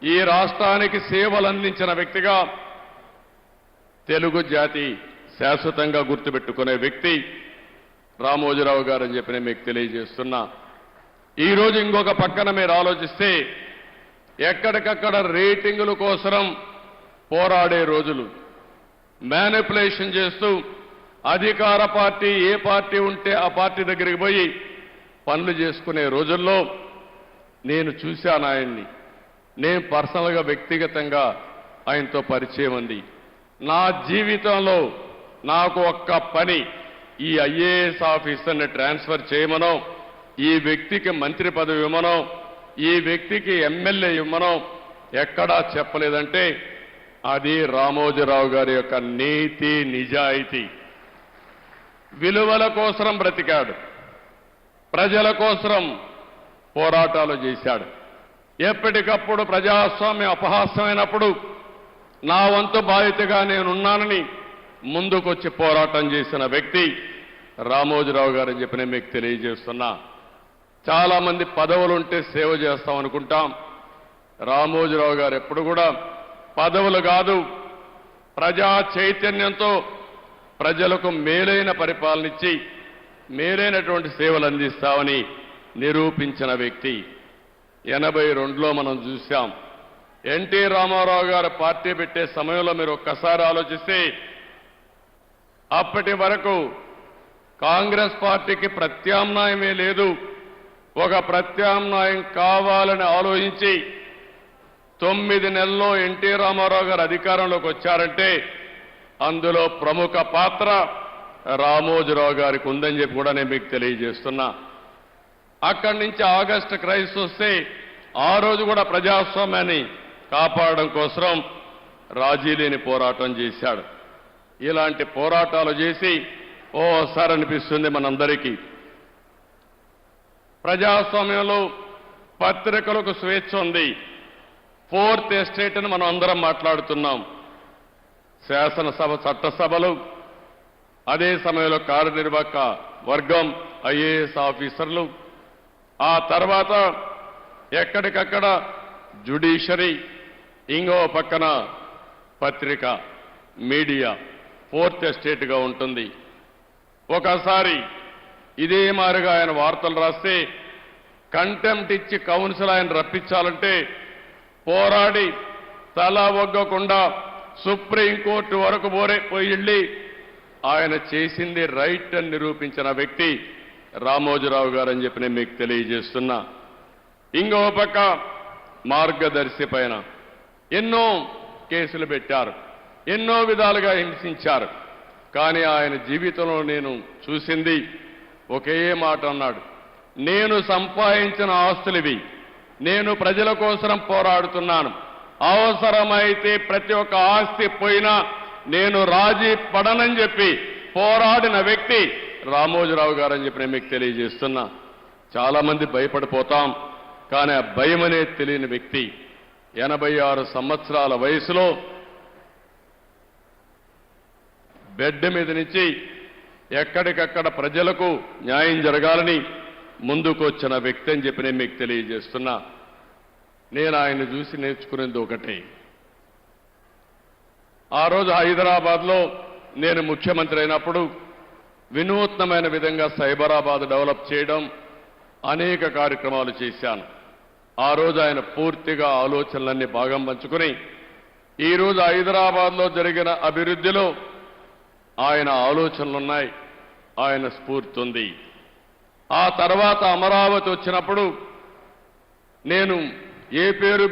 ఈ రాష్ట్రానికి సేవలు అందించిన వ్యక్తిగా తెలుగు జాతి శాశ్వతంగా గుర్తుపెట్టుకునే వ్యక్తి రామోజీరావు గారు అని చెప్పి నేను మీకు తెలియజేస్తున్నా. ఈరోజు ఇంకొక పక్కన మీరు ఆలోచిస్తే ఎక్కడికక్కడ రేటింగుల కోసం పోరాడే రోజులు, మ్యానిపులేషన్ చేస్తూ అధికార పార్టీ ఏ పార్టీ ఉంటే ఆ పార్టీ దగ్గరికి పోయి పనులు చేసుకునే రోజుల్లో నేను చూశాను ఆయన్ని. నేను పర్సనల్గా వ్యక్తిగతంగా ఆయనతో పరిచయం ఉంది. నా జీవితంలో నాకు ఒక్క పని, ఈ ఐఏఎస్ ఆఫీసర్ని ట్రాన్స్ఫర్ చేయమనో, ఈ వ్యక్తికి మంత్రి పదవి ఇవ్వమనో, ఈ వ్యక్తికి ఎమ్మెల్యే ఇవ్వమనో ఎక్కడా చెప్పలేదంటే అది రామోజీరావు గారి యొక్క నీతి నిజాయితీ. విలువల కోసం బ్రతికాడు, ప్రజల కోసం పోరాటాలు చేశాడు. ఎప్పటికప్పుడు ప్రజాస్వామ్యం అపహాస్యమైనప్పుడు నా వంతు బాధ్యతగా నేనున్నానని ముందుకొచ్చి పోరాటం చేసిన వ్యక్తి రామోజీరావు గారు అని చెప్పి నేను మీకు తెలియజేస్తున్నా. చాలా మంది పదవులుంటే సేవ చేస్తాం అనుకుంటాం. రామోజీరావు గారు ఎప్పుడు కూడా పదవులు కాదు, ప్రజా చైతన్యంతో ప్రజలకు మేలైన పరిపాలన ఇచ్చి మేలైనటువంటి సేవలు అందిస్తామని నిరూపించిన వ్యక్తి. 82లో మనం చూశాం. ఎన్టీ రామారావు గారు పార్టీ పెట్టే సమయంలో మీరు ఒక్కసారి ఆలోచిస్తే అప్పటి వరకు కాంగ్రెస్ పార్టీకి ప్రత్యామ్నాయమే లేదు. ఒక ప్రత్యామ్నాయం కావాలని ఆలోచించి 9 నెలల్లో ఎన్టీ రామారావు గారు అధికారంలోకి వచ్చారంటే అందులో ప్రముఖ పాత్ర రామోజీరావు గారికి ఉందని చెప్పి కూడా నేను మీకు తెలియజేస్తున్నా. అక్కడి నుంచి ఆగస్టు క్రైసిస్ వస్తే ఆ రోజు కూడా ప్రజాస్వామ్యాన్ని కాపాడడం కోసం రాజీ లేని పోరాటం చేశాడు. ఇలాంటి పోరాటాలు చేసి ఓసారి అనిపిస్తుంది మనందరికీ, ప్రజాస్వామ్యంలో పత్రికలకు స్వేచ్ఛ ఉంది. 4th ఎస్టేట్ అని మనం అందరం మాట్లాడుతున్నాం. శాసనసభ, చట్టసభలు, అదే సమయంలో కార్యనిర్వాహక వర్గం, ఐఏఎస్ ఆఫీసర్లు, ఆ తర్వాత ఎక్కడికక్కడ జ్యుడిషియరీ, ఇంకో పక్కన పత్రిక, మీడియా 4th ఎస్టేట్గా ఉంటుంది. ఒకసారి ఇదే మారిగా ఆయన వార్తలు రాస్తే కంటెంప్ట్ ఇచ్చి కౌన్సిల్ ఆయన రప్పించాలంటే పోరాడి తల ఒగ్గకుండా సుప్రీంకోర్టు వరకు పోయి ఆయన చేసింది రైట్ అని నిరూపించిన వ్యక్తి రామోజీరావు గారు అని చెప్పి నేను మీకు తెలియజేస్తున్నా. ఇంకో పక్క మార్గదర్శి పైన ఎన్నో కేసులు పెట్టారు, ఎన్నో విధాలుగా హింసించారు. కానీ ఆయన జీవితంలో నేను చూసింది ఒకే మాట అన్నాడు, నేను సంపాదించిన ఆస్తులివి, నేను ప్రజల కోసం పోరాడుతున్నాను, అవసరమైతే ప్రతి ఒక్క ఆస్తి పోయినా నేను రాజీ పడనని చెప్పి పోరాడిన వ్యక్తి రామోజీరావు గారు అని చెప్పి నేను మీకు తెలియజేస్తున్నా. చాలా మంది భయపడిపోతాం, కానీ ఆ భయం అనేది తెలియని వ్యక్తి 86 సంవత్సరాల వయసులో బెడ్ మీద నుంచి ఎక్కడికక్కడ ప్రజలకు న్యాయం జరగాలని ముందుకు వచ్చిన వ్యక్తి అని చెప్పి నేను మీకు తెలియజేస్తున్నా. నేను ఆయన చూసి నేర్చుకునేది ఒకటే, ఆ రోజు హైదరాబాద్లో నేను ముఖ్యమంత్రి అయినప్పుడు వినూత్నమైన విధంగా సైబరాబాద్ డెవలప్ చేయడం, అనేక కార్యక్రమాలు చేశాను. ఆ రోజు ఆయన పూర్తిగా ఆలోచనలన్నీ భాగం పంచుకుని ఈరోజు హైదరాబాద్లో జరిగిన అభివృద్ధిలో ఆయన ఆలోచనలున్నాయి, ఆయన స్ఫూర్తి ఉంది. ఆ తర్వాత అమరావతి వచ్చినప్పుడు నేను ఏ పేరు